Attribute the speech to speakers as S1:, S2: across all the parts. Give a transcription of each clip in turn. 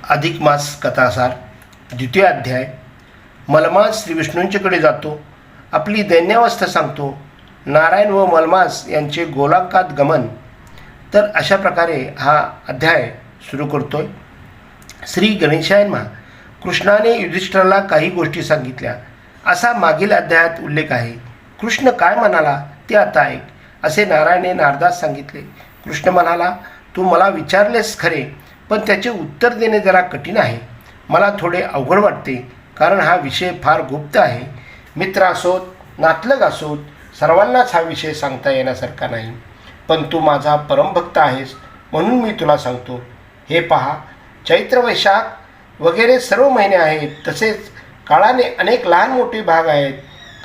S1: अधिक मास कथासार द्वितीय अध्याय। मलमास श्री विष्णूंच्याकडे जातो, आपली दैन्यावस्था सांगतो, नारायण व मलमास यांचे गोलांकात गमन। तर अशा प्रकारे हा अध्याय सुरू करतोय। श्री गणेशाय नमः। कृष्णाने युधिष्ठिराला काही गोष्टी सांगितल्या असा मागील अध्यायात उल्लेख आहे। कृष्ण काय म्हणाला ते आता ऐक, असे नारायणाने नारदास सांगितले। कृष्ण म्हणाला, तू मला विचारलेस खरे, पण त्याचे उत्तर देणे जरा कठीण आहे। मला थोडे अवघड वाटते, कारण हा विषय फार गुप्त आहे। मित्र असोत, नातलग असोत, सर्वांनाच हा विषय सांगता येण्यासारखा नाही। पण तू माझा परमभक्त आहेस, म्हणून मी तुला सांगतो। हे पहा, चैत्र वैशाख वगैरे सर्व महिने आहेत, तसेच काळाने अनेक लहान मोठे भाग आहेत।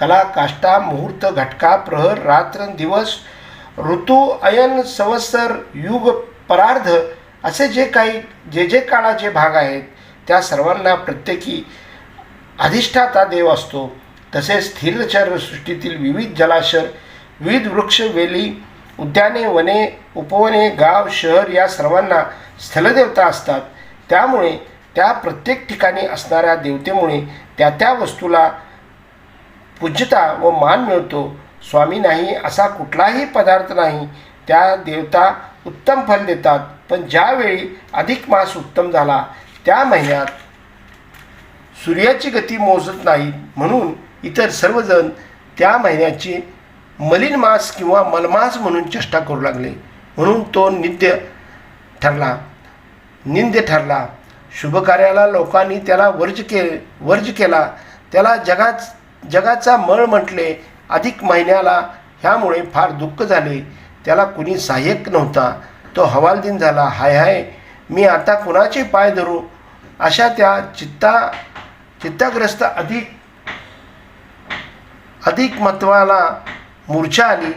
S1: कला, काष्टा, मुहूर्त, घटका, प्रहर, रात्र, दिवस, ऋतू, अयन, संवत्सर, युग, परार्ध असे जे काळाचे भाग आहेत, त्या सर्वांना प्रत्येकी अधिष्ठाता देव असतो। तसेच स्थिरचर सृष्टीतील विविध जलाशय, विविध वृक्ष, वेली, उद्याने, वने, उपवने, गाव, शहर या सर्वांना स्थलदेवता असतात। त्यामुळे त्या प्रत्येक ठिकाणी असणाऱ्या देवतेमुळे त्या वस्तूला पूज्यता व मान मिळतो। स्वामी नाही असा कुठलाही पदार्थ नाही। त्या देवता उत्तम फल देतात, पण ज्यावेळी अधिक मास उत्तम झाला त्या महिन्यात सूर्याची गती मोजत नाही, म्हणून इतर सर्वजण त्या महिन्याची मलिन मास किंवा मलमास म्हणून चेष्टा करू लागले, म्हणून तो निंद्य ठरला। शुभ कार्याला लोकांनी त्याला वर्ज केला, त्याला जगाचा मळ म्हटले। अधिक महिन्याला ह्यामुळे फार दुःख झाले, त्याला कुणी सहाय्यक नव्हता, तो हवालदिन झाला। हाय हाय, मी आता कुणाचे पाय धरू, अशा त्या चित्ताग्रस्त अधिक महत्वाला मूर्छा आली।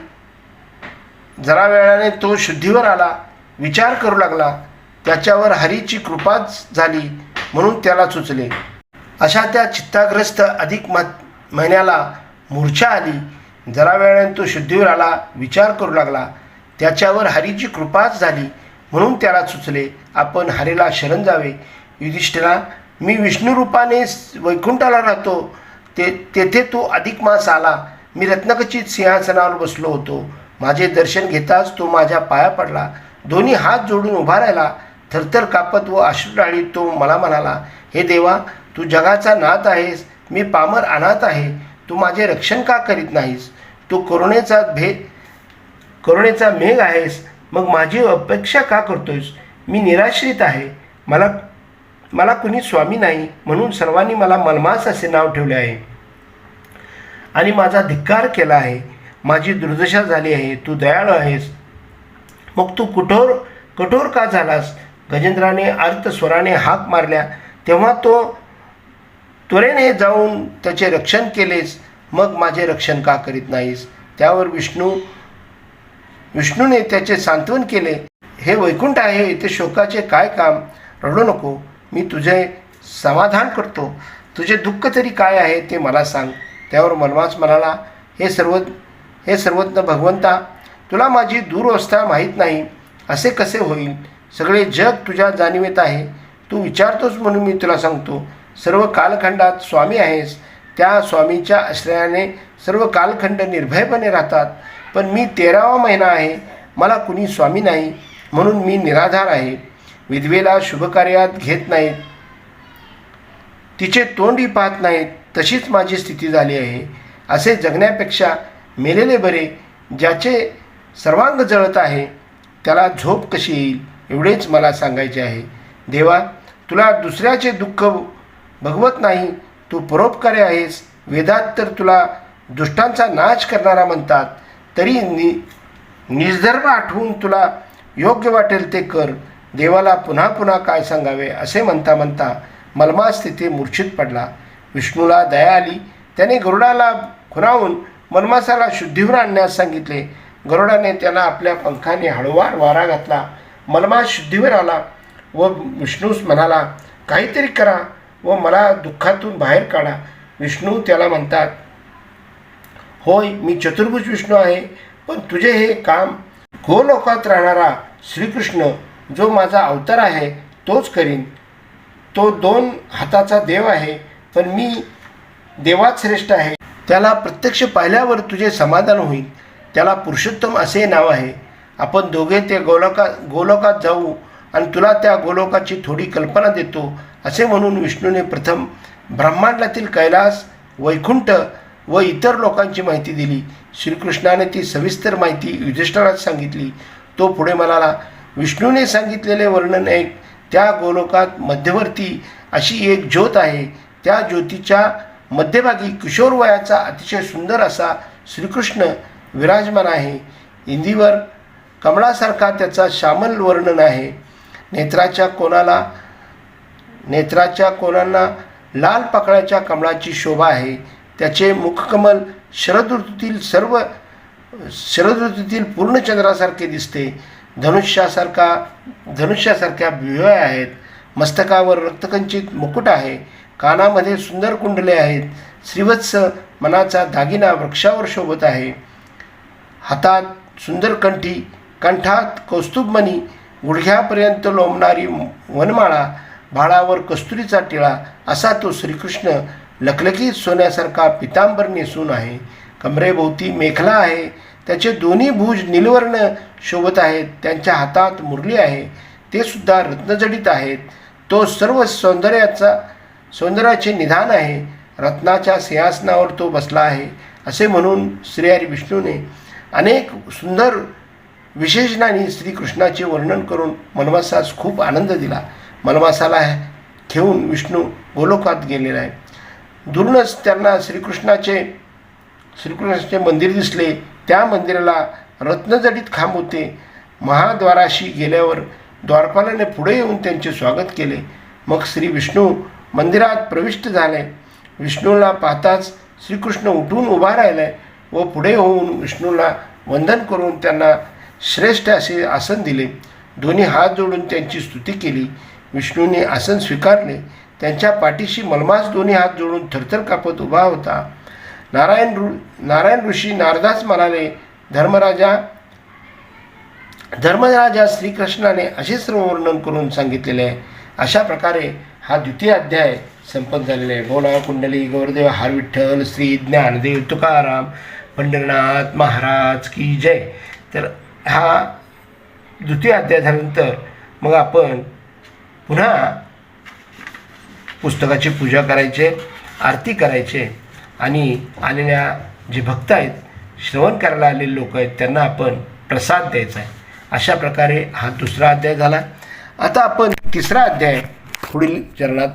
S1: जरा वेळाने तो शुद्धीवर आला, विचार करू लागला, त्याच्यावर हरीची कृपाच झाली, म्हणून त्याला सुचले। अशा त्या चित्ताग्रस्त अधिक महिन्याला मूर्छा आली, जरा वेळाने तो शुद्धीवर आला, विचार करू लागला, त्याच्यावर हरीची कृपाच झाली, म्हणून त्याला सुचले, आपण हरीला शरण जावे। युधिष्ठिरा, मी विष्णू रूपाने वैकुंठाला राहतो, तेथे तो अधिक मास आला। मी रत्नखचित सिंहासनावर बसलो होतो। माझे दर्शन घेताच तो माझ्या पाया पडला, दोन्ही हात जोडून उभा राहिला, थरथर कापत व अश्रुढाळीत तो मला म्हणाला, हे देवा, तू जगाचा नाथ आहेस, मी पामर अनाथ आहे, तू माझे रक्षण का करीत नाहीस? तू करुणेचा मेघ आहेस, मग माझी अपेक्षा का करतोयस? मी निराश्रित आहे, मला कुणी स्वामी नाही, म्हणून सर्वांनी मला मलमास असे नाव ठेवले आहे आणि माझा धिक्कार केला आहे। माझी दुर्दशा झाली आहे, तू दयाळू आहेस, मग तू कठोर का झालास? गजेंद्राने स्वराने हाक मारल्या, तेव्हा तो त्वरेने जाऊन त्याचे रक्षण केलेस, मग माझे रक्षण का करीत नाहीस? त्यावर विष्णूने त्याचे सांत्वन केले, हे वैकुंठ आहे, इथे शोकाचे काय काम? रडू नको, मी तुझे समाधान करतो, तुझे दुःख तरी काय आहे ते मला सांग। त्यावर मलमास म्हणाला, हे सर्वज्ञ भगवंता, तुला माझी दुरवस्था माहीत नाही, असे कसे होईल? सगळे जग तुझ्या जाणीवेत आहे, तू विचारतोस म्हणून मी तुला सांगतो। सर्व कालखंडात स्वामी आहेस, त्या स्वामीच्या आश्रयाने सर्व कालखंड निर्भयपणे राहतात, पण मी 13वा महिना आहे, मला कुणी स्वामी नाही, म्हणून मी निराधार आहे। विधवेला शुभकार्यात घेत नाहीत, तिचे तोंडही पाहत नाहीत, तशीच माझी स्थिती झाली आहे। असे जगण्यापेक्षा मेलेले बरे। ज्याचे सर्वांग जळत आहे, त्याला झोप कशी येईल, एवढेच मला सांगायचे आहे। देवा, तुला दुसऱ्याचे दुःख भगवत नाही, तू परोपकारी आहेस। वेदात तर तुला दुष्टांचा नाश करणारा म्हणतात, तरी निजधर्म आठवून तुला योग्य वाटेल ते कर। देवाला पुन्हा पुन्हा काय सांगावे, असे म्हणता मलमास तिथे मूर्छित पडला। विष्णूला दया आली, त्याने गरुडाला खुणावून मलमासाला शुद्धीवर आणण्यास सांगितले। गरुडाने त्याला आपल्या पंखाने हळूवार वारा घातला, मलमास शुद्धीवर आला व विष्णूस म्हणाला, काहीतरी करा व मला दुःखातून बाहेर काढा। विष्णू त्याला म्हणतात, होय, मी चतुर्भुज विष्णू आहे, पण तुझे हे काम गोलोकात राहणारा श्रीकृष्ण जो माझा अवतार आहे तोच करीन। तो 2 हाताचा देव आहे, पण मी देवात श्रेष्ठ आहे. त्याला प्रत्यक्ष पाहिल्यावर तुझे समाधान होईल. त्याला पुरुषोत्तम असे नाव आहे. आपण दोघे ते गोलोकात जाऊ आणि तुला त्या गोलोकाची थोडी कल्पना देतो, असे म्हणून विष्णूने प्रथम ब्रह्मांडातील कैलास, वैकुंठ व इतर लोकांची माहिती दिली. श्रीकृष्णाने ती सविस्तर माहिती युधिष्ठिरास सांगितली. तो पुढे म्हणाला, विष्णूने सांगितलेले वर्णन ऐक. त्या गोलोकात मध्यवर्ती अशी एक ज्योत आहे. त्या ज्योतीच्या मध्यभागी किशोर वयाचा अतिशय सुंदर असा श्रीकृष्ण विराजमान आहे. इंदीवर कमळासारखा त्याचा श्यामल वर्णन आहे. नेत्राच्या कोणांना लाल पाकळ्याच्या कमळाची शोभा आहे. त्याचे मुखकमल शरद ऋतूतील पूर्ण चंद्रासारखे दिसते. धनुष्यासारख्या भुवया आहेत. मस्तकावर रक्तकंचित मुकुट आहे. कानामध्ये सुंदर कुंडले आहेत. श्रीवत्स मनाचा दागिना वृक्षावर शोभत आहे. हातात सुंदर कंठी, कंठात कौस्तुभमणी, गुडघ्यापर्यंत लोंबणारी वनमाळा, भाळावर कस्तुरीचा टिळा असा तो श्रीकृष्ण लखलखीत सोन्यासारखा पितांबर नेसून आहे. कमरेभोवती मेखला आहे. त्याचे दोन्ही भुज निलवर्ण शोभत आहेत. त्यांच्या हातात मुरली आहे, ते सुद्धा रत्नजडित आहेत. तो सर्व सौंदर्याचे निधान आहे. रत्नाच्या सिंहासनावर तो बसला आहे. असे म्हणून श्रीहरी विष्णूने अनेक सुंदर विशेषणांनी श्रीकृष्णाचे वर्णन करून मनवासास खूप आनंद दिला. मनवासाला घेऊन विष्णू गोलोकात गेलेला आहे. दुरूनच त्यांना श्रीकृष्णाचे मंदिर दिसले. त्या मंदिराला रत्नजडित खांब होते. महाद्वाराशी गेल्यावर द्वारपालाने पुढे येऊन त्यांचे स्वागत केले. मग श्री विष्णू मंदिरात प्रविष्ट झाले. विष्णूला पाहताच श्रीकृष्ण उठून उभा राहिला व पुढे होऊन विष्णूला वंदन करून त्यांना श्रेष्ठ असे आसन दिले. दोन्ही हात जोडून त्यांची स्तुती केली. विष्णूने आसन स्वीकारले. त्यांच्या पाठीशी मलमास दोन्ही हात जोडून थरथर कापत उभा होता. नारायण ऋषी नारदास म्हणाले, धर्मराजा श्रीकृष्णाने असे सर्व वर्णन करून सांगितलेले आहे. अशा प्रकारे हा द्वितीय अध्याय संपन्न झालेला आहे. बोला कुंडली गौरदेव हर विठ्ठल श्री ज्ञानदेव तुकाराम पंढरीनाथ महाराज की जय. तर हा द्वितीय अध्याय झाल्यानंतर मग आपण पुन्हा पुस्तकाची पूजा करायचे, आरती करायचे आणि आलेल्या जे भक्त आहेत, श्रवण करायला आलेले लोक आहेत, त्यांना आपण प्रसाद द्यायचा आहे. अशा प्रकारे हा दुसरा अध्याय झाला. आता आपण तिसरा अध्याय पुढील चरणात